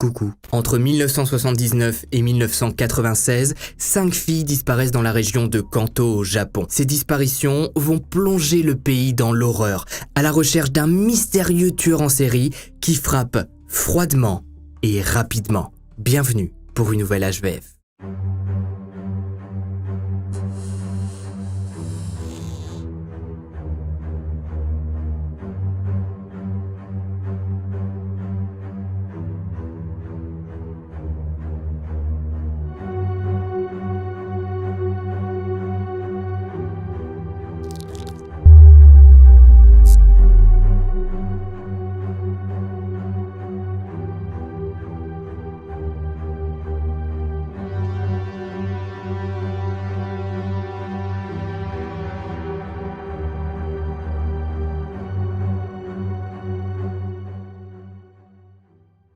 Coucou. Entre 1979 et 1996, 5 filles disparaissent dans la région de Kanto au Japon. Ces disparitions vont plonger le pays dans l'horreur, à la recherche d'un mystérieux tueur en série qui frappe froidement et rapidement. Bienvenue pour une nouvelle HVF.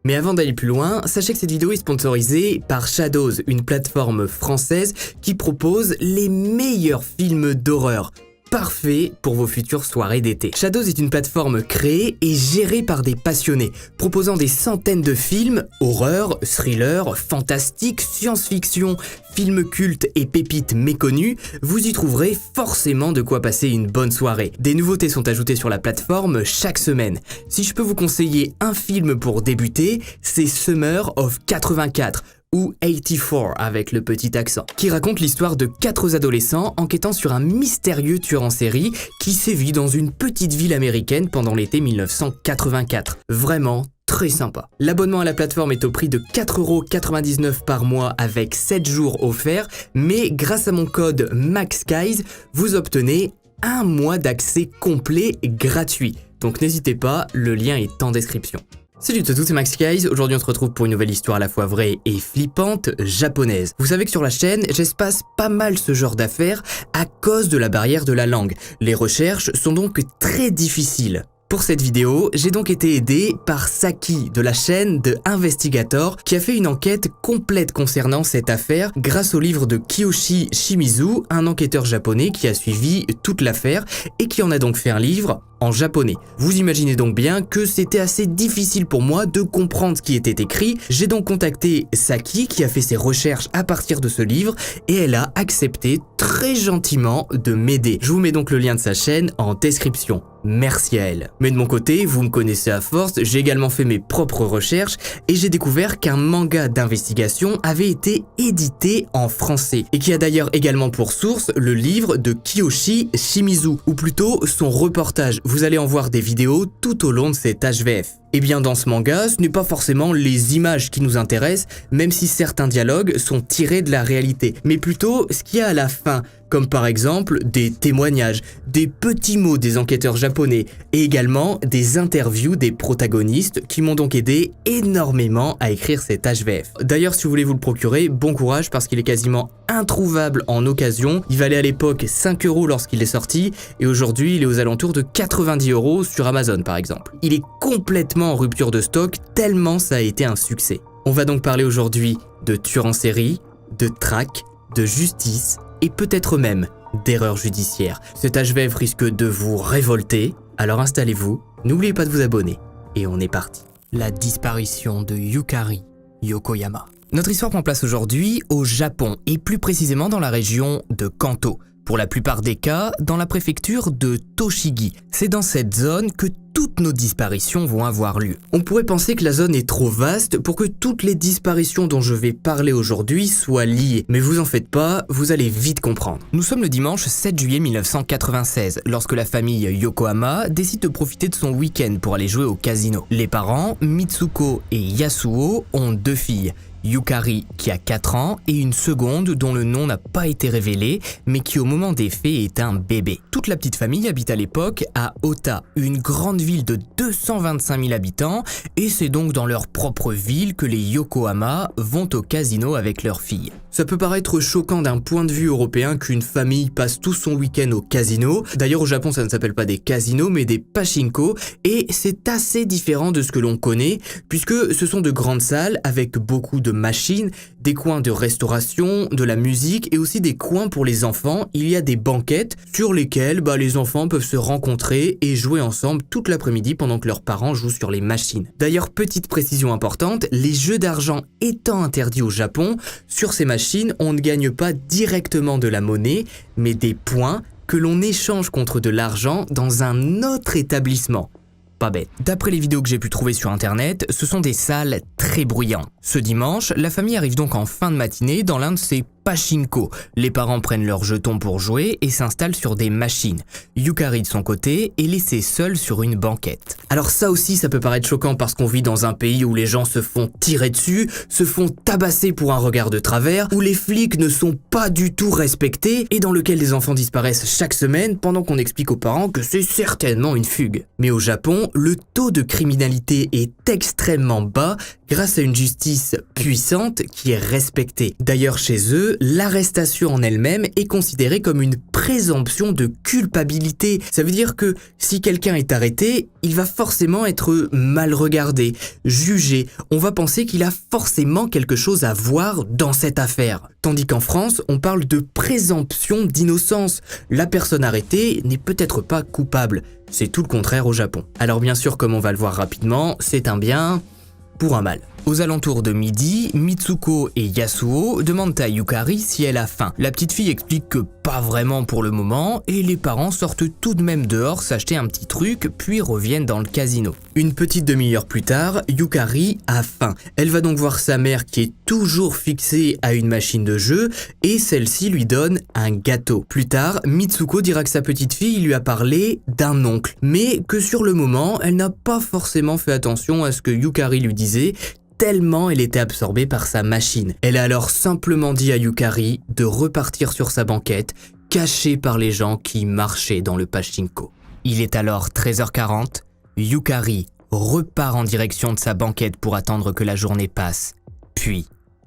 Mais avant d'aller plus loin, sachez que cette vidéo est sponsorisée par Shadows, une plateforme française qui propose les meilleurs films d'horreur. Parfait pour vos futures soirées d'été. Shadows est une plateforme créée et gérée par des passionnés, proposant des centaines de films, horreur, thriller, fantastique, science-fiction, films cultes et pépites méconnues. Vous y trouverez forcément de quoi passer une bonne soirée. Des nouveautés sont ajoutées sur la plateforme chaque semaine. Si je peux vous conseiller un film pour débuter, c'est Summer of 84. Ou 84 avec le petit accent, qui raconte l'histoire de 4 adolescents enquêtant sur un mystérieux tueur en série qui sévit dans une petite ville américaine pendant l'été 1984. Vraiment très sympa. L'abonnement à la plateforme est au prix de 4,99€ par mois avec 7 jours offerts, mais grâce à mon code MAXGUYS, vous obtenez un mois d'accès complet gratuit. Donc n'hésitez pas, le lien est en description. Salut à tous, c'est MAXGUYS. Aujourd'hui on se retrouve pour une nouvelle histoire à la fois vraie et flippante japonaise. Vous savez que sur la chaîne, j'espace pas mal ce genre d'affaires à cause de la barrière de la langue. Les recherches sont donc très difficiles. Pour cette vidéo, j'ai donc été aidé par Saki de la chaîne The Investigator qui a fait une enquête complète concernant cette affaire grâce au livre de Kiyoshi Shimizu, un enquêteur japonais qui a suivi toute l'affaire et qui en a donc fait un livre en japonais. Vous imaginez donc bien que c'était assez difficile pour moi de comprendre ce qui était écrit. J'ai donc contacté Saki qui a fait ses recherches à partir de ce livre et elle a accepté très gentiment de m'aider. Je vous mets donc le lien de sa chaîne en description. Merci à elle. Mais de mon côté, vous me connaissez à force, j'ai également fait mes propres recherches et j'ai découvert qu'un manga d'investigation avait été édité en français et qui a d'ailleurs également pour source le livre de Kiyoshi Shimizu, ou plutôt son reportage. Vous allez en voir des vidéos tout au long de cette HVF. Et bien dans ce manga, ce n'est pas forcément les images qui nous intéressent, même si certains dialogues sont tirés de la réalité, mais plutôt ce qu'il y a à la fin, comme par exemple des témoignages, des petits mots des enquêteurs japonais, et également des interviews des protagonistes qui m'ont donc aidé énormément à écrire cette HVF. D'ailleurs, si vous voulez vous le procurer, bon courage parce qu'il est quasiment introuvable en occasion. Il valait à l'époque 5€ lorsqu'il est sorti, et aujourd'hui il est aux alentours de 90€ sur Amazon par exemple. Il est complètement en rupture de stock tellement ça a été un succès. On va donc parler aujourd'hui de tueurs en série, de traque, de justice et peut-être même d'erreurs judiciaires. Cette HVF risque de vous révolter, alors installez-vous, n'oubliez pas de vous abonner et on est parti. La disparition de Yukari Yokoyama. Notre histoire prend place aujourd'hui au Japon et plus précisément dans la région de Kanto. Pour la plupart des cas, dans la préfecture de Tochigi. C'est dans cette zone que toutes nos disparitions vont avoir lieu. On pourrait penser que la zone est trop vaste pour que toutes les disparitions dont je vais parler aujourd'hui soient liées. Mais vous en faites pas, vous allez vite comprendre. Nous sommes le dimanche 7 juillet 1996, lorsque la famille Yokohama décide de profiter de son week-end pour aller jouer au casino. Les parents, Mitsuko et Yasuo, ont 2 filles. Yukari qui a 4 ans et une seconde dont le nom n'a pas été révélé mais qui au moment des faits est un bébé. Toute la petite famille habite à l'époque à Ota, une grande ville de 225 000 habitants et c'est donc dans leur propre ville que les Yokohama vont au casino avec leurs filles. Ça peut paraître choquant d'un point de vue européen qu'une famille passe tout son week-end au casino. D'ailleurs au Japon ça ne s'appelle pas des casinos mais des pachinko et c'est assez différent de ce que l'on connaît puisque ce sont de grandes salles avec beaucoup de machines, Des coins de restauration, de la musique et aussi des coins pour les enfants. Il y a des banquettes sur lesquelles les enfants peuvent se rencontrer et jouer ensemble toute l'après-midi pendant que leurs parents jouent sur les machines. D'ailleurs, petite précision importante, les jeux d'argent étant interdits au Japon, sur ces machines, on ne gagne pas directement de la monnaie, mais des points que l'on échange contre de l'argent dans un autre établissement. Pas bête. D'après les vidéos que j'ai pu trouver sur internet, ce sont des salles très bruyantes. Ce dimanche, la famille arrive donc en fin de matinée dans l'un de ces pachinko. Les parents prennent leurs jetons pour jouer et s'installent sur des machines. Yukari de son côté est laissée seule sur une banquette. Alors ça aussi, ça peut paraître choquant parce qu'on vit dans un pays où les gens se font tirer dessus, se font tabasser pour un regard de travers, où les flics ne sont pas du tout respectés et dans lequel des enfants disparaissent chaque semaine pendant qu'on explique aux parents que c'est certainement une fugue. Mais au Japon, le taux de criminalité est extrêmement bas grâce à une justice puissante qui est respectée. D'ailleurs, chez eux, l'arrestation en elle-même est considérée comme une présomption de culpabilité. Ça veut dire que si quelqu'un est arrêté, il va forcément être mal regardé, jugé. On va penser qu'il a forcément quelque chose à voir dans cette affaire. Tandis qu'en France, on parle de présomption d'innocence. La personne arrêtée n'est peut-être pas coupable. C'est tout le contraire au Japon. Alors bien sûr, comme on va le voir rapidement, c'est un bien pour un mal. Aux alentours de midi, Mitsuko et Yasuo demandent à Yukari si elle a faim. La petite fille explique que pas vraiment pour le moment et les parents sortent tout de même dehors s'acheter un petit truc puis reviennent dans le casino. Une petite demi-heure plus tard, Yukari a faim. Elle va donc voir sa mère qui est toujours fixée à une machine de jeu et celle-ci lui donne un gâteau. Plus tard, Mitsuko dira que sa petite fille lui a parlé d'un oncle, mais que sur le moment, elle n'a pas forcément fait attention à ce que Yukari lui disait tellement elle était absorbée par sa machine. Elle a alors simplement dit à Yukari de repartir sur sa banquette, cachée par les gens qui marchaient dans le pachinko. Il est alors 13h40, Yukari repart en direction de sa banquette pour attendre que la journée passe, puis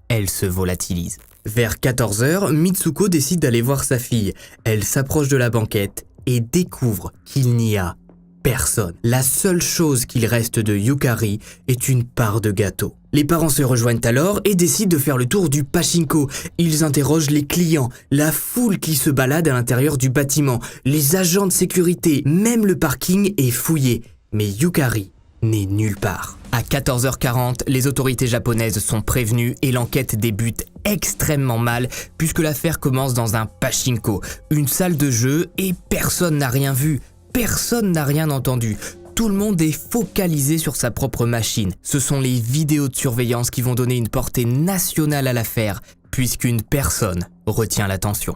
elle se volatilise. Vers 14h, Mitsuko décide d'aller voir sa fille. Elle s'approche de la banquette et découvre qu'il n'y a personne. La seule chose qu'il reste de Yukari est une part de gâteau. Les parents se rejoignent alors et décident de faire le tour du pachinko. Ils interrogent les clients, la foule qui se balade à l'intérieur du bâtiment, les agents de sécurité, même le parking est fouillé. Mais Yukari n'est nulle part. À 14h40, les autorités japonaises sont prévenues et l'enquête débute extrêmement mal puisque l'affaire commence dans un pachinko, une salle de jeu et personne n'a rien vu. Personne n'a rien entendu. Tout le monde est focalisé sur sa propre machine. Ce sont les vidéos de surveillance qui vont donner une portée nationale à l'affaire, puisqu'une personne retient l'attention.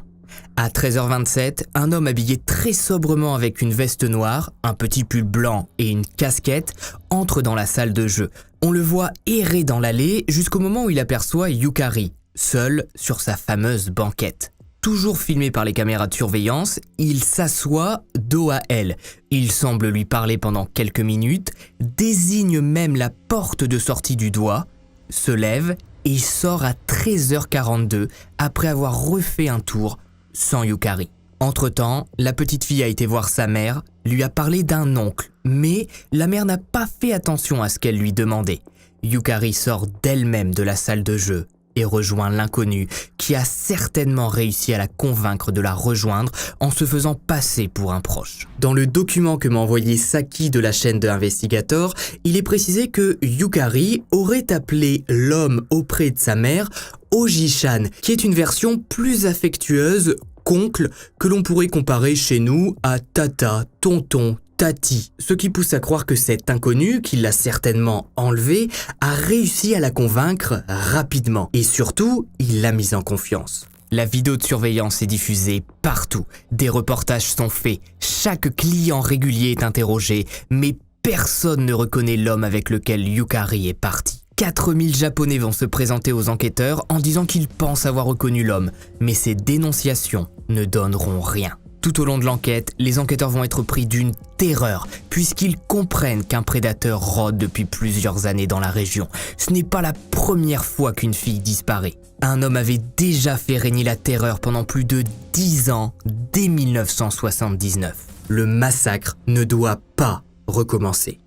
À 13h27, un homme habillé très sobrement avec une veste noire, un petit pull blanc et une casquette entre dans la salle de jeu. On le voit errer dans l'allée jusqu'au moment où il aperçoit Yukari, seule sur sa fameuse banquette. Toujours filmé par les caméras de surveillance, il s'assoit dos à elle. Il semble lui parler pendant quelques minutes, désigne même la porte de sortie du doigt, se lève et sort à 13h42 après avoir refait un tour sans Yukari. Entre-temps, la petite fille a été voir sa mère, lui a parlé d'un oncle, mais la mère n'a pas fait attention à ce qu'elle lui demandait. Yukari sort d'elle-même de la salle de jeu et rejoint l'inconnu qui a certainement réussi à la convaincre de la rejoindre en se faisant passer pour un proche. Dans le document que m'a envoyé Saki de la chaîne de Investigator, il est précisé que Yukari aurait appelé l'homme auprès de sa mère Oji-chan, qui est une version plus affectueuse qu'oncle que l'on pourrait comparer chez nous à tata, tonton, tati, ce qui pousse à croire que cet inconnu, qui l'a certainement enlevé, a réussi à la convaincre rapidement. Et surtout, il l'a mise en confiance. La vidéo de surveillance est diffusée partout. Des reportages sont faits. Chaque client régulier est interrogé, mais personne ne reconnaît l'homme avec lequel Yukari est parti. 4000 Japonais vont se présenter aux enquêteurs en disant qu'ils pensent avoir reconnu l'homme, mais ces dénonciations ne donneront rien. Tout au long de l'enquête, les enquêteurs vont être pris d'une terreur, puisqu'ils comprennent qu'un prédateur rôde depuis plusieurs années dans la région. Ce n'est pas la première fois qu'une fille disparaît. Un homme avait déjà fait régner la terreur pendant plus de 10 ans, dès 1979. Le massacre ne doit pas recommencer.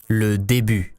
Le début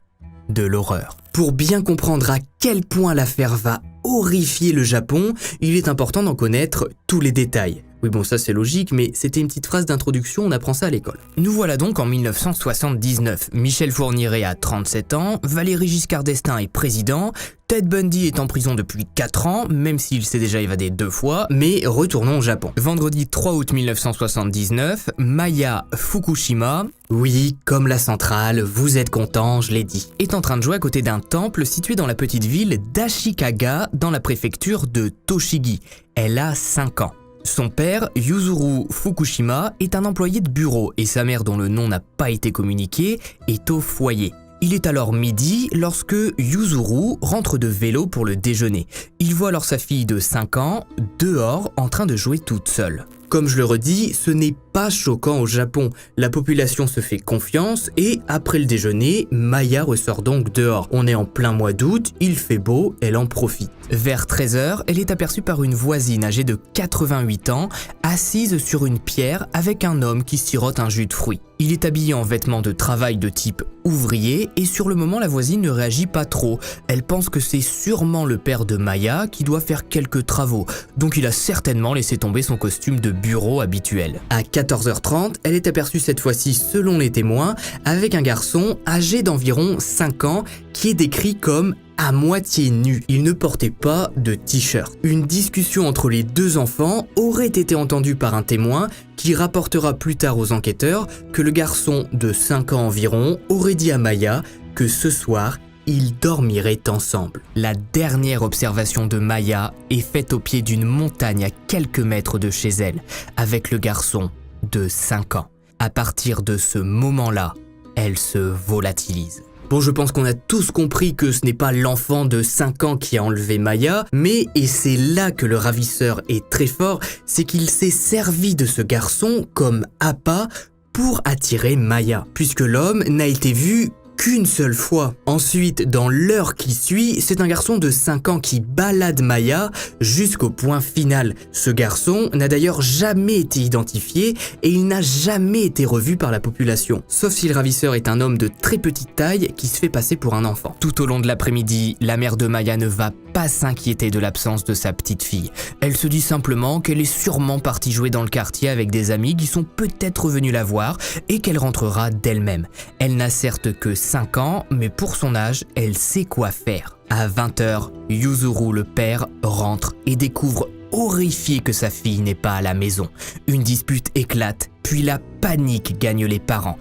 de l'horreur. Pour bien comprendre à quel point l'affaire va horrifier le Japon, il est important d'en connaître tous les détails. Oui bon, ça c'est logique, mais c'était une petite phrase d'introduction, on apprend ça à l'école. Nous voilà donc en 1979. Michel Fourniret a 37 ans, Valéry Giscard d'Estaing est président, Ted Bundy est en prison depuis 4 ans, même s'il s'est déjà évadé 2 fois, mais retournons au Japon. Vendredi 3 août 1979, Maya Fukushima, oui, comme la centrale, vous êtes content, je l'ai dit, est en train de jouer à côté d'un temple situé dans la petite ville d'Ashikaga, dans la préfecture de Tochigi. Elle a 5 ans. Son père, Yuzuru Fukushima, est un employé de bureau et sa mère, dont le nom n'a pas été communiqué, est au foyer. Il est alors midi lorsque Yuzuru rentre de vélo pour le déjeuner. Il voit alors sa fille de 5 ans dehors en train de jouer toute seule. Comme je le redis, ce n'est pas choquant au Japon. La population se fait confiance et après le déjeuner, Maya ressort donc dehors. On est en plein mois d'août, il fait beau, elle en profite. Vers 13h, elle est aperçue par une voisine âgée de 88 ans, assise sur une pierre avec un homme qui sirote un jus de fruits. Il est habillé en vêtements de travail de type ouvrier et sur le moment la voisine ne réagit pas trop. Elle pense que c'est sûrement le père de Maya qui doit faire quelques travaux, donc il a certainement laissé tomber son costume de bureau habituel. À 14h30, elle est aperçue cette fois-ci selon les témoins avec un garçon âgé d'environ 5 ans qui est décrit comme à moitié nu. Il ne portait pas de t-shirt. Une discussion entre les deux enfants aurait été entendue par un témoin qui rapportera plus tard aux enquêteurs que le garçon de 5 ans environ aurait dit à Maya que ce soir, ils dormiraient ensemble. La dernière observation de Maya est faite au pied d'une montagne à quelques mètres de chez elle, avec le garçon de 5 ans. À partir de ce moment-là, elle se volatilise. Bon, je pense qu'on a tous compris que ce n'est pas l'enfant de 5 ans qui a enlevé Maya, mais, et c'est là que le ravisseur est très fort, c'est qu'il s'est servi de ce garçon comme appât pour attirer Maya, puisque l'homme n'a été vu qu'une seule fois. Ensuite, dans l'heure qui suit, c'est un garçon de 5 ans qui balade Maya jusqu'au point final. Ce garçon n'a d'ailleurs jamais été identifié et il n'a jamais été revu par la population. Sauf si le ravisseur est un homme de très petite taille qui se fait passer pour un enfant. Tout au long de l'après-midi, la mère de Maya ne va pas s'inquiéter de l'absence de sa petite fille. Elle se dit simplement qu'elle est sûrement partie jouer dans le quartier avec des amis qui sont peut-être venus la voir et qu'elle rentrera d'elle-même. Elle n'a certes que 5 ans, mais pour son âge, elle sait quoi faire. À 20h, Yuzuru, le père, rentre et découvre horrifié que sa fille n'est pas à la maison. Une dispute éclate, puis la panique gagne les parents.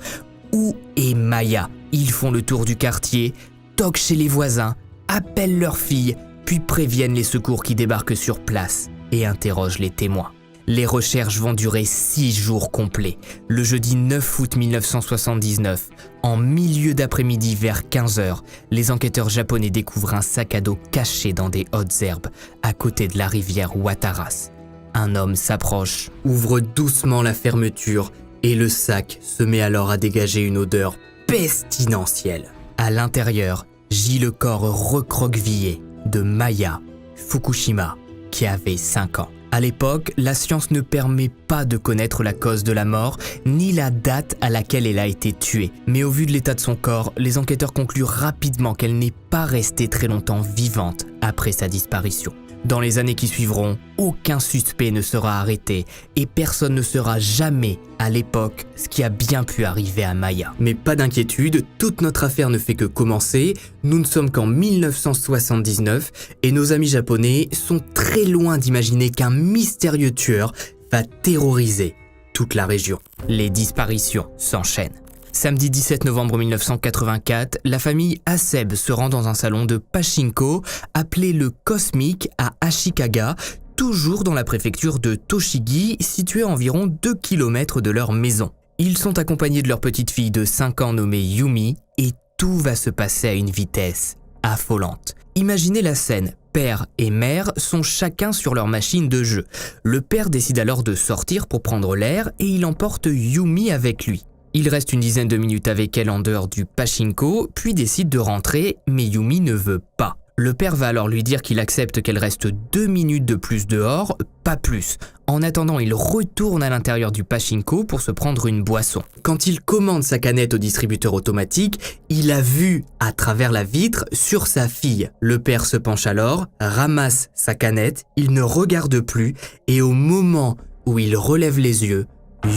Où est Maya? Ils font le tour du quartier, toquent chez les voisins, appellent leur fille, puis préviennent les secours qui débarquent sur place et interrogent les témoins. Les recherches vont durer 6 jours complets. Le jeudi 9 août 1979, en milieu d'après-midi vers 15h, les enquêteurs japonais découvrent un sac à dos caché dans des hautes herbes, à côté de la rivière Wataras. Un homme s'approche, ouvre doucement la fermeture et le sac se met alors à dégager une odeur pestilentielle. À l'intérieur, gît le corps recroquevillé de Maya Fukushima, qui avait 5 ans. À l'époque, la science ne permet pas de connaître la cause de la mort, ni la date à laquelle elle a été tuée. Mais au vu de l'état de son corps, les enquêteurs concluent rapidement qu'elle n'est pas restée très longtemps vivante après sa disparition. Dans les années qui suivront, aucun suspect ne sera arrêté et personne ne saura jamais, à l'époque, ce qui a bien pu arriver à Maya. Mais pas d'inquiétude, toute notre affaire ne fait que commencer. Nous ne sommes qu'en 1979 et nos amis japonais sont très loin d'imaginer qu'un mystérieux tueur va terroriser toute la région. Les disparitions s'enchaînent. Samedi 17 novembre 1984, la famille Haseb se rend dans un salon de pachinko appelé le Cosmic à Ashikaga, toujours dans la préfecture de Tochigi, située à environ 2 km de leur maison. Ils sont accompagnés de leur petite fille de 5 ans nommée Yumi et tout va se passer à une vitesse affolante. Imaginez la scène. Père et mère sont chacun sur leur machine de jeu. Le père décide alors de sortir pour prendre l'air et il emporte Yumi avec lui. Il reste une dizaine de minutes avec elle en dehors du pachinko, puis décide de rentrer, mais Yumi ne veut pas. Le père va alors lui dire qu'il accepte qu'elle reste 2 minutes de plus dehors, pas plus. En attendant, il retourne à l'intérieur du pachinko pour se prendre une boisson. Quand il commande sa canette au distributeur automatique, il a vu à travers la vitre sur sa fille. Le père se penche alors, ramasse sa canette, il ne regarde plus et au moment où il relève les yeux,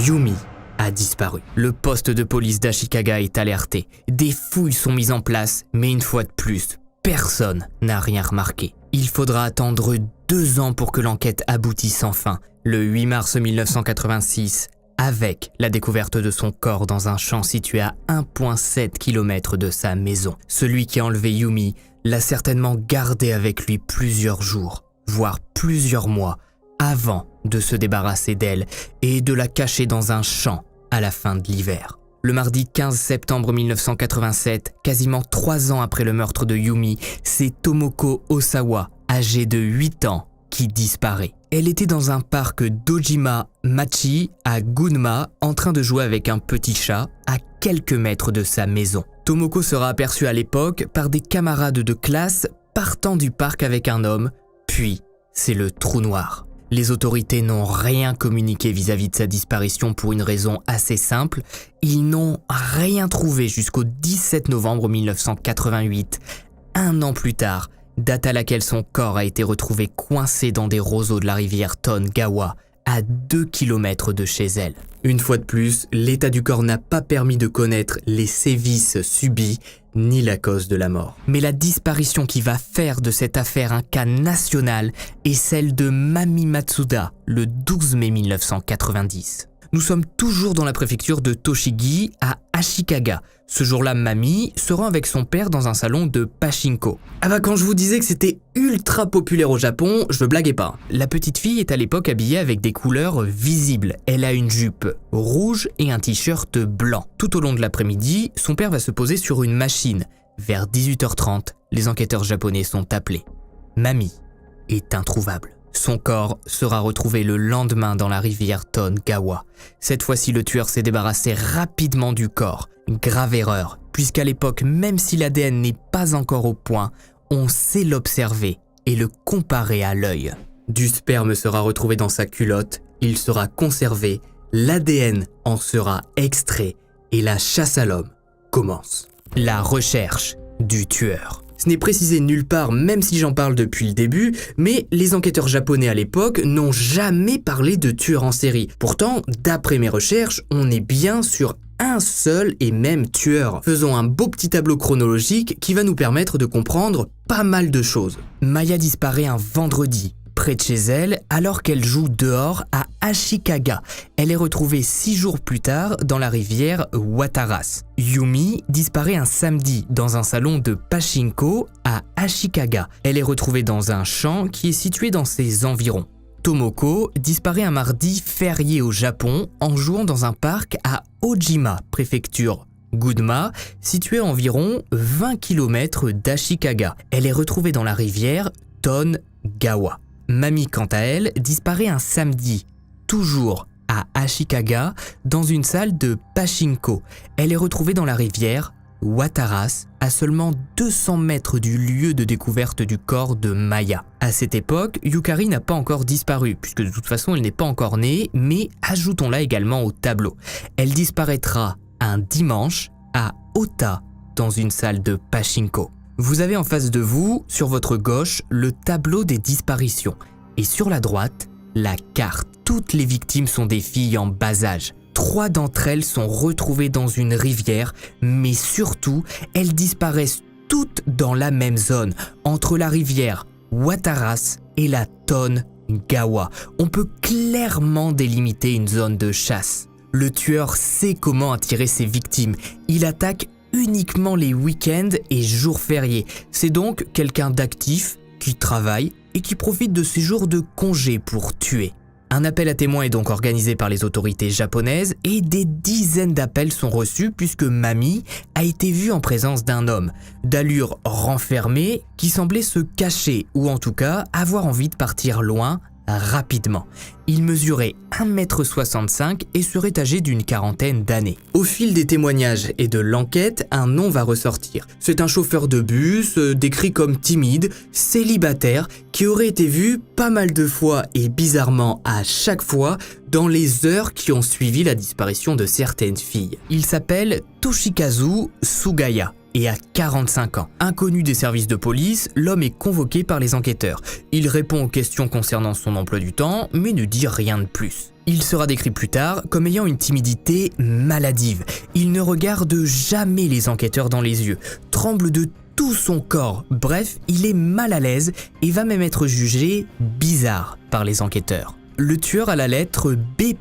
Yumi a disparu. Le poste de police d'Ashikaga est alerté. Des fouilles sont mises en place, mais une fois de plus, personne n'a rien remarqué. Il faudra attendre 2 ans pour que l'enquête aboutisse enfin, le 8 mars 1986, avec la découverte de son corps dans un champ situé à 1,7 km de sa maison. Celui qui a enlevé Yumi l'a certainement gardée avec lui plusieurs jours, voire plusieurs mois, avant de se débarrasser d'elle et de la cacher dans un champ à la fin de l'hiver. Le mardi 15 septembre 1987, quasiment 3 ans après le meurtre de Yumi, c'est Tomoko Osawa, âgée de 8 ans, qui disparaît. Elle était dans un parc d'Ojima Machi à Gunma, en train de jouer avec un petit chat à quelques mètres de sa maison. Tomoko sera aperçue à l'époque par des camarades de classe partant du parc avec un homme, puis c'est le trou noir. Les autorités n'ont rien communiqué vis-à-vis de sa disparition pour une raison assez simple. Ils n'ont rien trouvé jusqu'au 17 novembre 1988, 1 an plus tard, date à laquelle son corps a été retrouvé coincé dans des roseaux de la rivière Tongawa, à 2 km de chez elle. Une fois de plus, l'état du corps n'a pas permis de connaître les sévices subis ni la cause de la mort. Mais la disparition qui va faire de cette affaire un cas national est celle de Mami Matsuda, le 12 mai 1990. Nous sommes toujours dans la préfecture de Tochigi, à Ashikaga. Ce jour-là, Mami se rend avec son père dans un salon de pachinko. Ah bah quand je vous disais que c'était ultra populaire au Japon, je blaguais pas. La petite fille est à l'époque habillée avec des couleurs visibles. Elle a une jupe rouge et un t-shirt blanc. Tout au long de l'après-midi, son père va se poser sur une machine. Vers 18h30, les enquêteurs japonais sont appelés. Mami est introuvable. Son corps sera retrouvé le lendemain dans la rivière Tongawa. Cette fois-ci, le tueur s'est débarrassé rapidement du corps. Grave erreur, puisqu'à l'époque, même si l'ADN n'est pas encore au point, on sait l'observer et le comparer à l'œil. Du sperme sera retrouvé dans sa culotte, il sera conservé, l'ADN en sera extrait et la chasse à l'homme commence. La recherche du tueur. Ce n'est précisé nulle part, même si j'en parle depuis le début, mais les enquêteurs japonais à l'époque n'ont jamais parlé de tueur en série. Pourtant, d'après mes recherches, on est bien sur un seul et même tueur. Faisons un beau petit tableau chronologique qui va nous permettre de comprendre pas mal de choses. Maya disparaît un vendredi, près de chez elle, alors qu'elle joue dehors à Ashikaga. Elle est retrouvée 6 jours plus tard dans la rivière Wataras. Yumi disparaît un samedi dans un salon de pachinko à Ashikaga. Elle est retrouvée dans un champ qui est situé dans ses environs. Tomoko disparaît un mardi férié au Japon en jouant dans un parc à Ojima, préfecture Gunma, située à environ 20 km d'Ashikaga. Elle est retrouvée dans la rivière Tongawa. Mami, quant à elle, disparaît un samedi, toujours à Ashikaga, dans une salle de pachinko. Elle est retrouvée dans la rivière Wataras, à seulement 200 mètres du lieu de découverte du corps de Maya. À cette époque, Yukari n'a pas encore disparu, puisque de toute façon elle n'est pas encore née, mais ajoutons-la également au tableau. Elle disparaîtra un dimanche à Ota, dans une salle de pachinko. Vous avez en face de vous, sur votre gauche, le tableau des disparitions. Et sur la droite, la carte. Toutes les victimes sont des filles en bas âge. 3 d'entre elles sont retrouvées dans une rivière, mais surtout, elles disparaissent toutes dans la même zone, entre la rivière Wataras et la Tongawa. On peut clairement délimiter une zone de chasse. Le tueur sait comment attirer ses victimes. Il attaque uniquement les week-ends et jours fériés. C'est donc quelqu'un d'actif, qui travaille et qui profite de ses jours de congé pour tuer. Un appel à témoins est donc organisé par les autorités japonaises et des dizaines d'appels sont reçus puisque Mami a été vue en présence d'un homme, d'allure renfermée, qui semblait se cacher ou en tout cas avoir envie de partir loin rapidement. Il mesurait 1,65 m et serait âgé d'une quarantaine d'années. Au fil des témoignages et de l'enquête, un nom va ressortir. C'est un chauffeur de bus, décrit comme timide, célibataire, qui aurait été vu pas mal de fois et bizarrement à chaque fois dans les heures qui ont suivi la disparition de certaines filles. Il s'appelle Toshikazu Sugaya et a 45 ans. Inconnu des services de police, l'homme est convoqué par les enquêteurs. Il répond aux questions concernant son emploi du temps, mais ne dit rien de plus. Il sera décrit plus tard comme ayant une timidité maladive. Il ne regarde jamais les enquêteurs dans les yeux, tremble de tout son corps. Bref, il est mal à l'aise et va même être jugé bizarre par les enquêteurs. Le tueur a la lettre B+,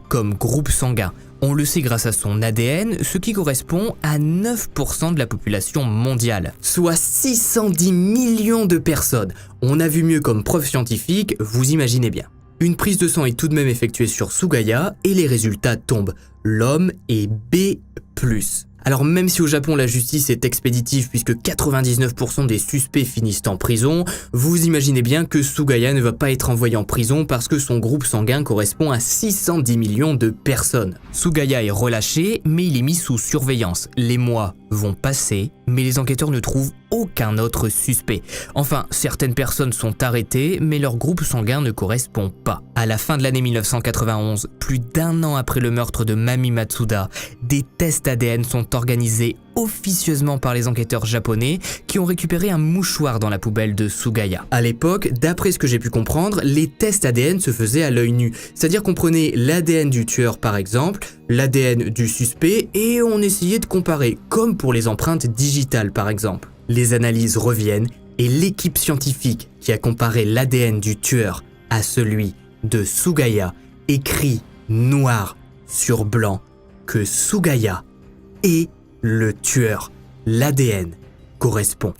comme groupe sanguin. On le sait grâce à son ADN, ce qui correspond à 9% de la population mondiale, soit 610 millions de personnes. On a vu mieux comme preuve scientifique, vous imaginez bien. Une prise de sang est tout de même effectuée sur Sugaya et les résultats tombent. L'homme est B+. Alors même si au Japon la justice est expéditive puisque 99% des suspects finissent en prison, vous imaginez bien que Sugaya ne va pas être envoyé en prison parce que son groupe sanguin correspond à 610 millions de personnes. Sugaya est relâché mais il est mis sous surveillance. Les mois vont passer mais les enquêteurs ne trouvent aucun autre suspect. Enfin, certaines personnes sont arrêtées mais leur groupe sanguin ne correspond pas. À la fin de l'année 1991, plus d'1 an après le meurtre de Mami Matsuda, des tests ADN sont organisés officieusement par les enquêteurs japonais qui ont récupéré un mouchoir dans la poubelle de Sugaya. À l'époque, d'après ce que j'ai pu comprendre, les tests ADN se faisaient à l'œil nu, c'est-à-dire qu'on prenait l'ADN du tueur par exemple, l'ADN du suspect et on essayait de comparer, comme pour les empreintes digitales par exemple. Les analyses reviennent et l'équipe scientifique qui a comparé l'ADN du tueur à celui de Sugaya écrit noir sur blanc que Sugaya est le tueur. L'ADN correspond.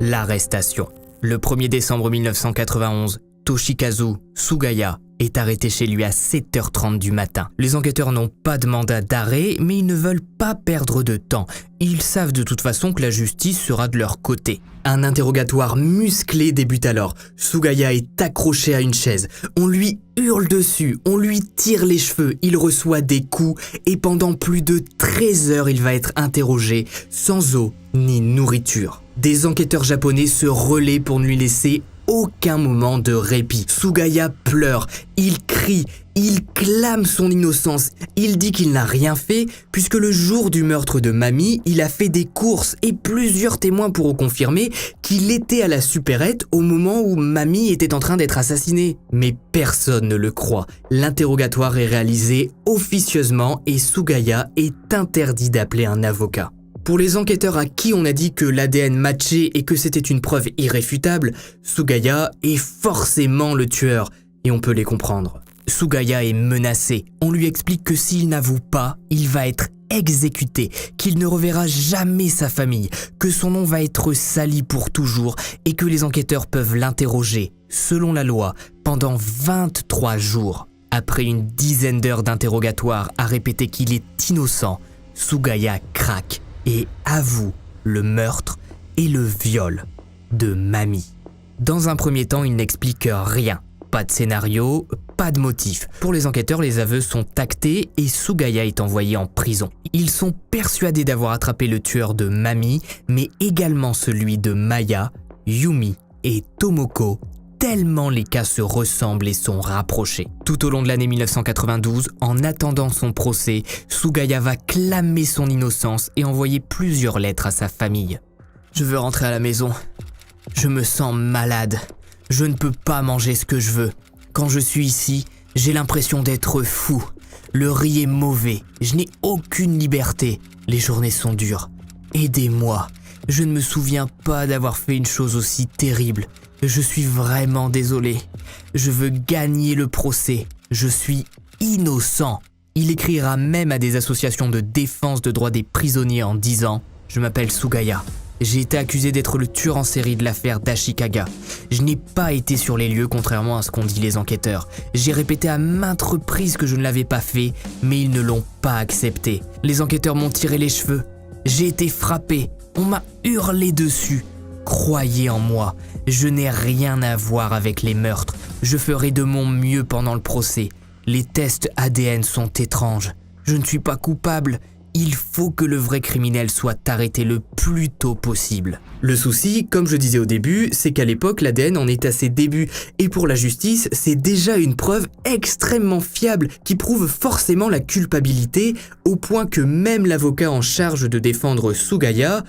L'arrestation. Le 1er décembre 1991, Toshikazu Sugaya est arrêté chez lui à 7h30 du matin. Les enquêteurs n'ont pas de mandat d'arrêt, mais ils ne veulent pas perdre de temps. Ils savent de toute façon que la justice sera de leur côté. Un interrogatoire musclé débute alors. Sugaya est accroché à une chaise. On lui hurle dessus, on lui tire les cheveux, il reçoit des coups et pendant plus de 13 heures, il va être interrogé sans eau ni nourriture. Des enquêteurs japonais se relaient pour ne lui laisser aucun moment de répit. Sugaya pleure, il crie, il clame son innocence. Il dit qu'il n'a rien fait puisque le jour du meurtre de Mami, il a fait des courses et plusieurs témoins pourront confirmer qu'il était à la supérette au moment où Mami était en train d'être assassinée. Mais personne ne le croit. L'interrogatoire est réalisé officieusement et Sugaya est interdit d'appeler un avocat. Pour les enquêteurs à qui on a dit que l'ADN matchait et que c'était une preuve irréfutable, Sugaya est forcément le tueur et on peut les comprendre. Sugaya est menacé. On lui explique que s'il n'avoue pas, il va être exécuté, qu'il ne reverra jamais sa famille, que son nom va être sali pour toujours et que les enquêteurs peuvent l'interroger, selon la loi, pendant 23 jours. Après une dizaine d'heures d'interrogatoire à répéter qu'il est innocent, Sugaya craque et avoue le meurtre et le viol de Mami. Dans un premier temps, il n'explique rien. Pas de scénario, pas de motif. Pour les enquêteurs, les aveux sont actés et Sugaya est envoyé en prison. Ils sont persuadés d'avoir attrapé le tueur de Mami, mais également celui de Maya, Yumi et Tomoko, tellement les cas se ressemblent et sont rapprochés. Tout au long de l'année 1992, en attendant son procès, Sugaya va clamer son innocence et envoyer plusieurs lettres à sa famille. « Je veux rentrer à la maison. Je me sens malade. Je ne peux pas manger ce que je veux. Quand je suis ici, j'ai l'impression d'être fou. Le riz est mauvais. Je n'ai aucune liberté. Les journées sont dures. Aidez-moi. Je ne me souviens pas d'avoir fait une chose aussi terrible. Je suis vraiment désolé. Je veux gagner le procès. Je suis innocent. » Il écrira même à des associations de défense de droits des prisonniers en disant « Je m'appelle Sugaya. J'ai été accusé d'être le tueur en série de l'affaire d'Ashikaga. Je n'ai pas été sur les lieux contrairement à ce qu'ont dit les enquêteurs. J'ai répété à maintes reprises que je ne l'avais pas fait, mais ils ne l'ont pas accepté. Les enquêteurs m'ont tiré les cheveux. J'ai été frappé. On m'a hurlé dessus. Croyez en moi. Je n'ai rien à voir avec les meurtres. Je ferai de mon mieux pendant le procès. Les tests ADN sont étranges. Je ne suis pas coupable. Il faut que le vrai criminel soit arrêté le plus tôt possible. Le souci, comme je disais au début, c'est qu'à l'époque, l'ADN en est à ses débuts. Et pour la justice, c'est déjà une preuve extrêmement fiable qui prouve forcément la culpabilité, au point que même l'avocat en charge de défendre Sugaya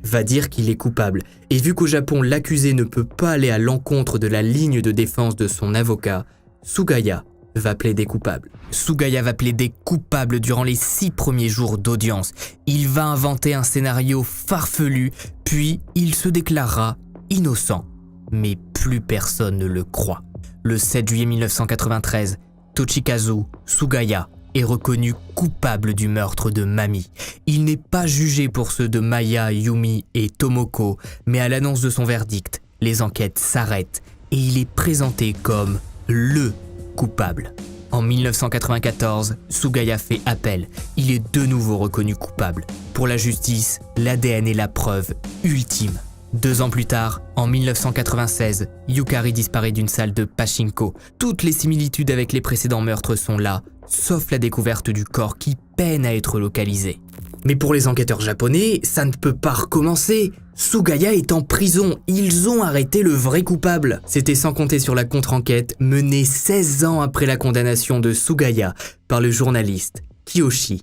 va dire qu'il est coupable. Et vu qu'au Japon, l'accusé ne peut pas aller à l'encontre de la ligne de défense de son avocat, Sugaya va plaider coupable. Sugaya va plaider coupable durant les 6 premiers jours d'audience. Il va inventer un scénario farfelu, puis il se déclarera innocent. Mais plus personne ne le croit. Le 7 juillet 1993, Tochikazu Sugaya est reconnu coupable du meurtre de Mami. Il n'est pas jugé pour ceux de Maya, Yumi et Tomoko, mais à l'annonce de son verdict, les enquêtes s'arrêtent et il est présenté comme le coupable. En 1994, Sugaya fait appel. Il est de nouveau reconnu coupable. Pour la justice, l'ADN est la preuve ultime. 2 ans plus tard, en 1996, Yukari disparaît d'une salle de pachinko. Toutes les similitudes avec les précédents meurtres sont là, sauf la découverte du corps qui peine à être localisé. Mais pour les enquêteurs japonais, ça ne peut pas recommencer. Sugaya est en prison, ils ont arrêté le vrai coupable. C'était sans compter sur la contre-enquête menée 16 ans après la condamnation de Sugaya par le journaliste Kiyoshi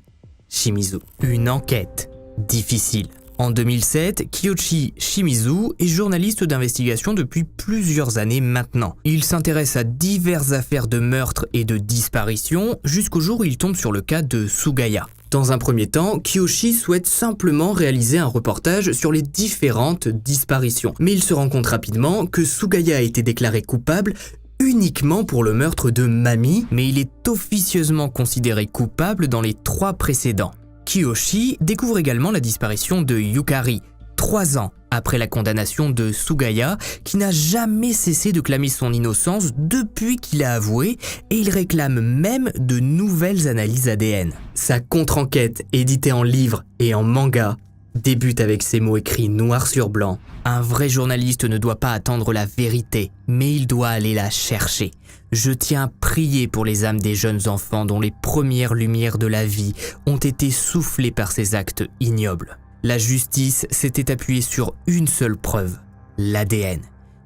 Shimizu. Une enquête difficile. En 2007, Kiyoshi Shimizu est journaliste d'investigation depuis plusieurs années maintenant. Il s'intéresse à diverses affaires de meurtre et de disparition jusqu'au jour où il tombe sur le cas de Sugaya. Dans un premier temps, Kiyoshi souhaite simplement réaliser un reportage sur les différentes disparitions. Mais il se rend compte rapidement que Sugaya a été déclaré coupable uniquement pour le meurtre de Mami, mais il est officieusement considéré coupable dans les 3 précédents. Kiyoshi découvre également la disparition de Yukari, 3 ans après la condamnation de Sugaya, qui n'a jamais cessé de clamer son innocence depuis qu'il a avoué, et il réclame même de nouvelles analyses ADN. Sa contre-enquête, éditée en livre et en manga, débute avec ces mots écrits noir sur blanc. Un vrai journaliste ne doit pas attendre la vérité, mais il doit aller la chercher. Je tiens à prier pour les âmes des jeunes enfants dont les premières lumières de la vie ont été soufflées par ces actes ignobles. La justice s'était appuyée sur une seule preuve, l'ADN.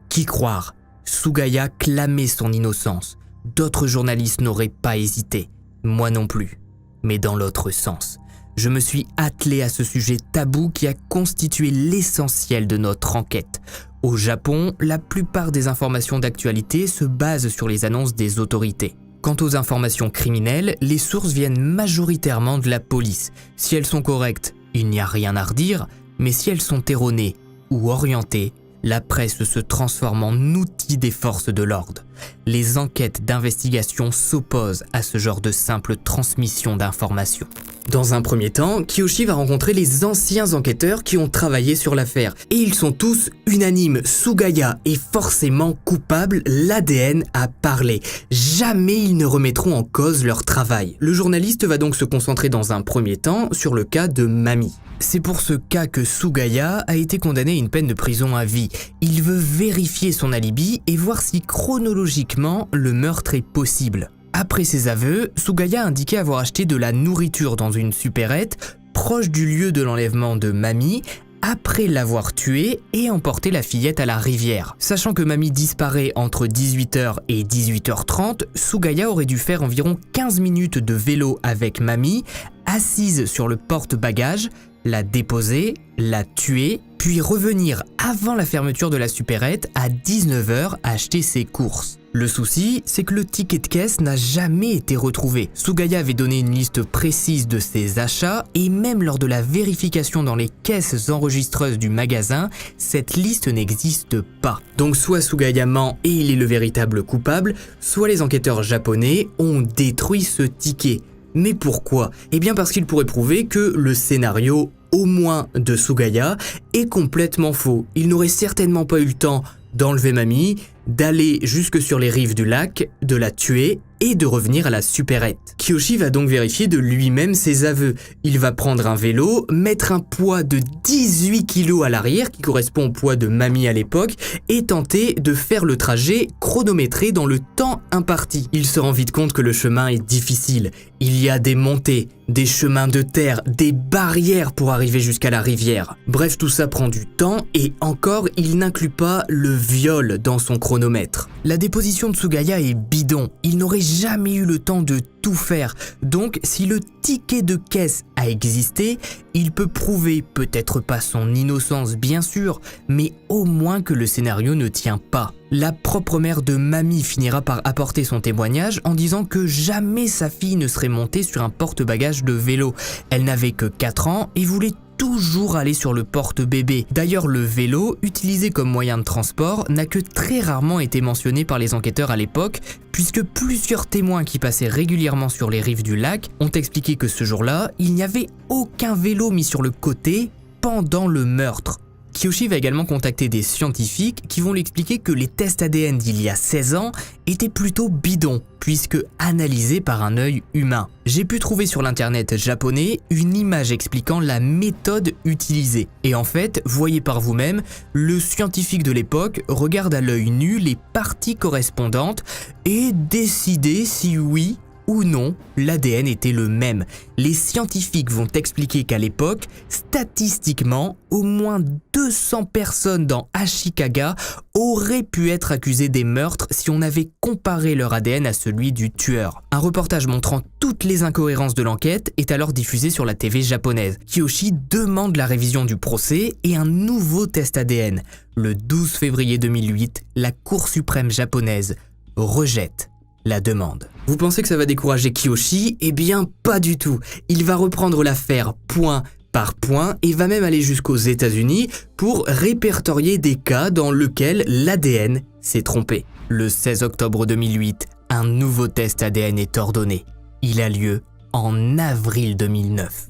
Qui croire? Sugaya clamait son innocence. D'autres journalistes n'auraient pas hésité. Moi non plus. Mais dans l'autre sens. Je me suis attelé à ce sujet tabou qui a constitué l'essentiel de notre enquête. Au Japon, la plupart des informations d'actualité se basent sur les annonces des autorités. Quant aux informations criminelles, les sources viennent majoritairement de la police. Si elles sont correctes, il n'y a rien à redire, mais si elles sont erronées ou orientées, la presse se transforme en outil des forces de l'ordre. Les enquêtes d'investigation s'opposent à ce genre de simple transmission d'informations. Dans un premier temps, Kiyoshi va rencontrer les anciens enquêteurs qui ont travaillé sur l'affaire. Et ils sont tous unanimes, Sugaya est forcément coupable, l'ADN a parlé. Jamais ils ne remettront en cause leur travail. Le journaliste va donc se concentrer dans un premier temps sur le cas de Mami. C'est pour ce cas que Sugaya a été condamné à une peine de prison à vie. Il veut vérifier son alibi et voir si chronologiquement le meurtre est possible. Après ses aveux, Sugaya a indiqué avoir acheté de la nourriture dans une supérette proche du lieu de l'enlèvement de Mami après l'avoir tuée et emporté la fillette à la rivière. Sachant que Mami disparaît entre 18h et 18h30, Sugaya aurait dû faire environ 15 minutes de vélo avec Mami, assise sur le porte-bagages, la déposer, la tuer, puis revenir avant la fermeture de la supérette à 19h acheter ses courses. Le souci, c'est que le ticket de caisse n'a jamais été retrouvé. Sugaya avait donné une liste précise de ses achats et même lors de la vérification dans les caisses enregistreuses du magasin, cette liste n'existe pas. Donc soit Sugaya ment et il est le véritable coupable, soit les enquêteurs japonais ont détruit ce ticket. Mais pourquoi? Eh bien parce qu'il pourrait prouver que le scénario, au moins de Sugaya, est complètement faux. Il n'aurait certainement pas eu le temps d'enlever Mami, d'aller jusque sur les rives du lac, de la tuer et de revenir à la supérette. Kiyoshi va donc vérifier de lui-même ses aveux. Il va prendre un vélo, mettre un poids de 18 kg à l'arrière, qui correspond au poids de Mamie à l'époque, et tenter de faire le trajet chronométré dans le temps imparti. Il se rend vite compte que le chemin est difficile. Il y a des montées, des chemins de terre, des barrières pour arriver jusqu'à la rivière. Bref, tout ça prend du temps et encore, il n'inclut pas le viol dans son chronomètre. La déposition de Sugaya est bidon. Il n'aurait jamais eu le temps de tout faire. Donc, si le ticket de caisse a existé, il peut prouver peut-être pas son innocence bien sûr, mais au moins que le scénario ne tient pas. La propre mère de Mamie finira par apporter son témoignage en disant que jamais sa fille ne serait montée sur un porte-bagages de vélo. Elle n'avait que 4 ans et voulait toujours aller sur le porte-bébé. D'ailleurs, le vélo, utilisé comme moyen de transport, n'a que très rarement été mentionné par les enquêteurs à l'époque, puisque plusieurs témoins qui passaient régulièrement sur les rives du lac ont expliqué que ce jour-là, il n'y avait aucun vélo mis sur le côté pendant le meurtre. Kiyoshi va également contacter des scientifiques qui vont lui expliquer que les tests ADN d'il y a 16 ans étaient plutôt bidons, puisque analysés par un œil humain. J'ai pu trouver sur l'internet japonais une image expliquant la méthode utilisée. Et en fait, voyez par vous-même, le scientifique de l'époque regarde à l'œil nu les parties correspondantes et décide si oui ou non, l'ADN était le même. Les scientifiques vont expliquer qu'à l'époque, statistiquement, au moins 200 personnes dans Ashikaga auraient pu être accusées des meurtres si on avait comparé leur ADN à celui du tueur. Un reportage montrant toutes les incohérences de l'enquête est alors diffusé sur la TV japonaise. Kiyoshi demande la révision du procès et un nouveau test ADN. Le 12 février 2008, la Cour suprême japonaise rejette la demande. Vous pensez que ça va décourager Kiyoshi? Eh bien, pas du tout. Il va reprendre l'affaire point par point et va même aller jusqu'aux États-Unis pour répertorier des cas dans lesquels l'ADN s'est trompé. Le 16 octobre 2008, un nouveau test ADN est ordonné. Il a lieu en avril 2009.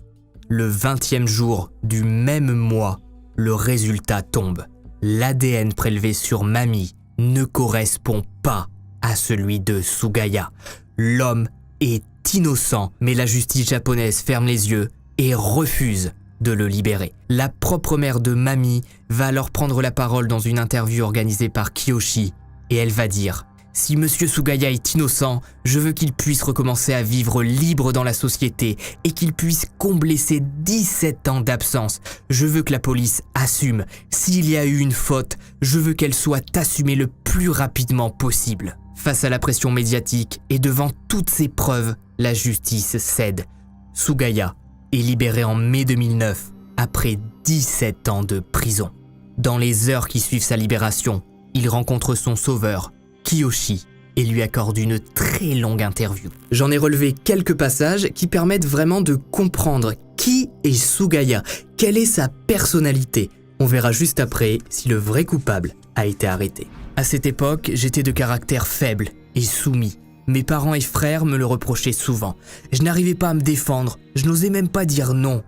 Le 20e jour du même mois, le résultat tombe. L'ADN prélevé sur Mamie ne correspond pas à celui de Sugaya. L'homme est innocent, mais la justice japonaise ferme les yeux et refuse de le libérer. La propre mère de Mamie va alors prendre la parole dans une interview organisée par Kiyoshi et elle va dire « Si Monsieur Sugaya est innocent, je veux qu'il puisse recommencer à vivre libre dans la société et qu'il puisse combler ses 17 ans d'absence. Je veux que la police assume. S'il y a eu une faute, je veux qu'elle soit assumée le plus rapidement possible. » Face à la pression médiatique et devant toutes ces preuves, la justice cède. Sugaya est libéré en mai 2009, après 17 ans de prison. Dans les heures qui suivent sa libération, il rencontre son sauveur, Kiyoshi, et lui accorde une très longue interview. J'en ai relevé quelques passages qui permettent vraiment de comprendre qui est Sugaya, quelle est sa personnalité. On verra juste après si le vrai coupable a été arrêté. À cette époque, j'étais de caractère faible et soumis. Mes parents et frères me le reprochaient souvent. Je n'arrivais pas à me défendre, je n'osais même pas dire non.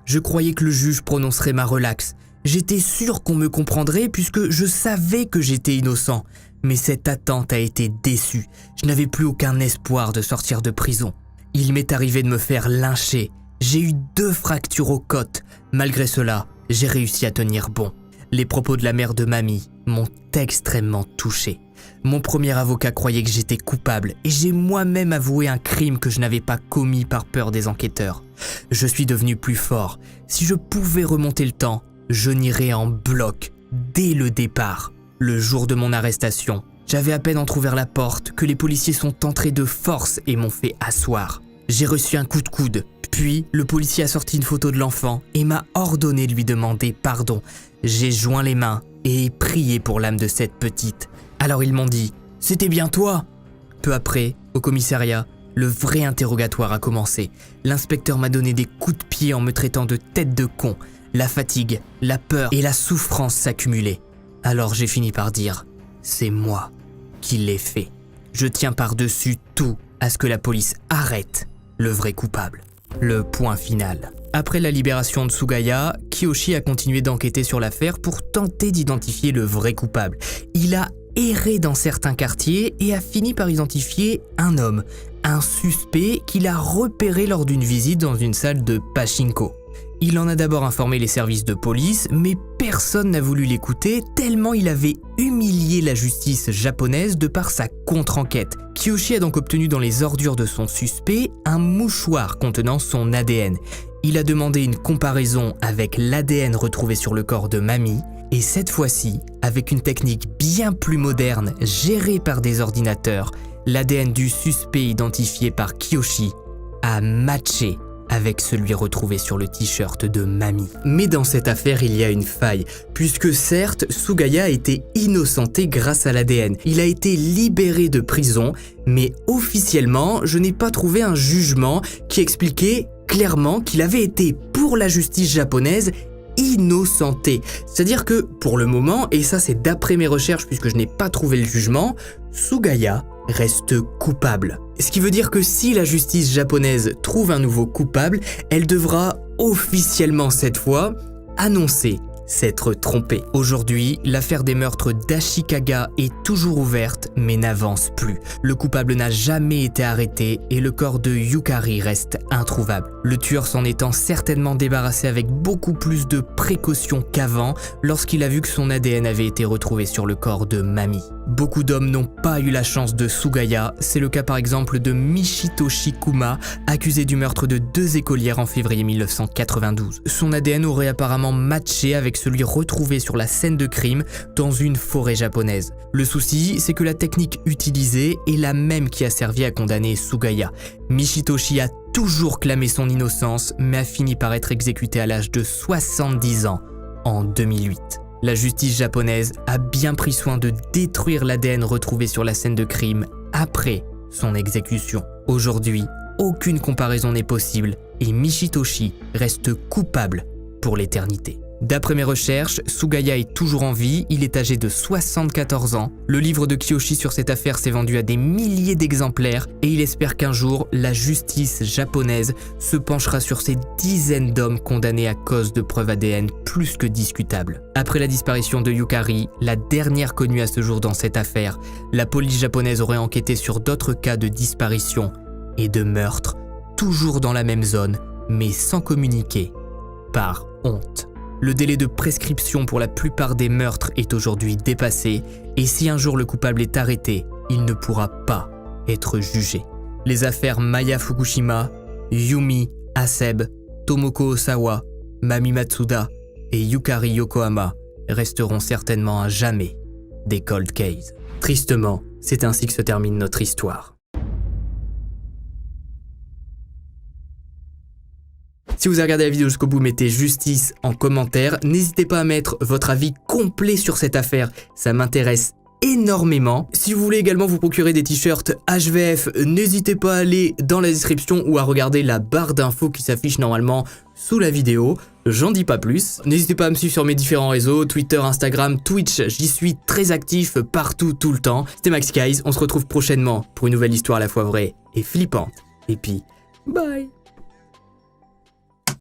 Je croyais que le juge prononcerait ma relaxe. J'étais sûr qu'on me comprendrait puisque je savais que j'étais innocent. Mais cette attente a été déçue. Je n'avais plus aucun espoir de sortir de prison. Il m'est arrivé de me faire lyncher. J'ai eu 2 fractures aux côtes. Malgré cela, j'ai réussi à tenir bon. Les propos de la mère de Mamie m'ont extrêmement touché. Mon premier avocat croyait que j'étais coupable et j'ai moi-même avoué un crime que je n'avais pas commis par peur des enquêteurs. Je suis devenu plus fort. Si je pouvais remonter le temps, je n'irais en bloc dès le départ. Le jour de mon arrestation, j'avais à peine entrouvert la porte que les policiers sont entrés de force et m'ont fait asseoir. J'ai reçu un coup de coude. Puis, le policier a sorti une photo de l'enfant et m'a ordonné de lui demander pardon. J'ai joint les mains et prié pour l'âme de cette petite. Alors ils m'ont dit « C'était bien toi !» Peu après, au commissariat, le vrai interrogatoire a commencé. L'inspecteur m'a donné des coups de pied en me traitant de tête de con. La fatigue, la peur et la souffrance s'accumulaient. Alors j'ai fini par dire « C'est moi qui l'ai fait. Je tiens par-dessus tout à ce que la police arrête le vrai coupable. » Le point final. Après la libération de Sugaya, Kiyoshi a continué d'enquêter sur l'affaire pour tenter d'identifier le vrai coupable. Il a erré dans certains quartiers et a fini par identifier un homme, un suspect qu'il a repéré lors d'une visite dans une salle de pachinko. Il en a d'abord informé les services de police, mais personne n'a voulu l'écouter tellement il avait humilié la justice japonaise de par sa contre-enquête. Kiyoshi a donc obtenu dans les ordures de son suspect un mouchoir contenant son ADN. Il a demandé une comparaison avec l'ADN retrouvé sur le corps de Mami, et cette fois-ci, avec une technique bien plus moderne gérée par des ordinateurs, l'ADN du suspect identifié par Kiyoshi a matché avec celui retrouvé sur le t-shirt de Mami. Mais dans cette affaire, il y a une faille, puisque certes, Sugaya a été innocenté grâce à l'ADN. Il a été libéré de prison, mais officiellement, je n'ai pas trouvé un jugement qui expliquait clairement qu'il avait été, pour la justice japonaise, innocenté. C'est-à-dire que, pour le moment, et ça c'est d'après mes recherches puisque je n'ai pas trouvé le jugement, Sugaya reste coupable. Ce qui veut dire que si la justice japonaise trouve un nouveau coupable, elle devra officiellement cette fois annoncer s'être trompée. Aujourd'hui, l'affaire des meurtres d'Ashikaga est toujours ouverte mais n'avance plus. Le coupable n'a jamais été arrêté et le corps de Yukari reste introuvable. Le tueur s'en étant certainement débarrassé avec beaucoup plus de précautions qu'avant lorsqu'il a vu que son ADN avait été retrouvé sur le corps de Mami. Beaucoup d'hommes n'ont pas eu la chance de Sugaya, c'est le cas par exemple de Michitoshi Kuma, accusé du meurtre de 2 écolières en février 1992. Son ADN aurait apparemment matché avec celui retrouvé sur la scène de crime dans une forêt japonaise. Le souci, c'est que la technique utilisée est la même qui a servi à condamner Sugaya. Michitoshi a toujours clamé son innocence, mais a fini par être exécuté à l'âge de 70 ans en 2008. La justice japonaise a bien pris soin de détruire l'ADN retrouvé sur la scène de crime après son exécution. Aujourd'hui, aucune comparaison n'est possible et Michitoshi reste coupable pour l'éternité. D'après mes recherches, Sugaya est toujours en vie, il est âgé de 74 ans. Le livre de Kiyoshi sur cette affaire s'est vendu à des milliers d'exemplaires et il espère qu'un jour, la justice japonaise se penchera sur ces dizaines d'hommes condamnés à cause de preuves ADN plus que discutables. Après la disparition de Yukari, la dernière connue à ce jour dans cette affaire, la police japonaise aurait enquêté sur d'autres cas de disparition et de meurtre, toujours dans la même zone, mais sans communiquer, par honte. Le délai de prescription pour la plupart des meurtres est aujourd'hui dépassé et si un jour le coupable est arrêté, il ne pourra pas être jugé. Les affaires Maya Fukushima, Yumi Hasebe, Tomoko Osawa, Mami Matsuda et Yukari Yokohama resteront certainement à jamais des cold cases. Tristement, c'est ainsi que se termine notre histoire. Si vous avez regardé la vidéo jusqu'au bout, mettez justice en commentaire. N'hésitez pas à mettre votre avis complet sur cette affaire, ça m'intéresse énormément. Si vous voulez également vous procurer des t-shirts HVF, n'hésitez pas à aller dans la description ou à regarder la barre d'infos qui s'affiche normalement sous la vidéo. J'en dis pas plus. N'hésitez pas à me suivre sur mes différents réseaux, Twitter, Instagram, Twitch, j'y suis très actif partout, tout le temps. C'était Max Guys, on se retrouve prochainement pour une nouvelle histoire à la fois vraie et flippante. Et puis, bye!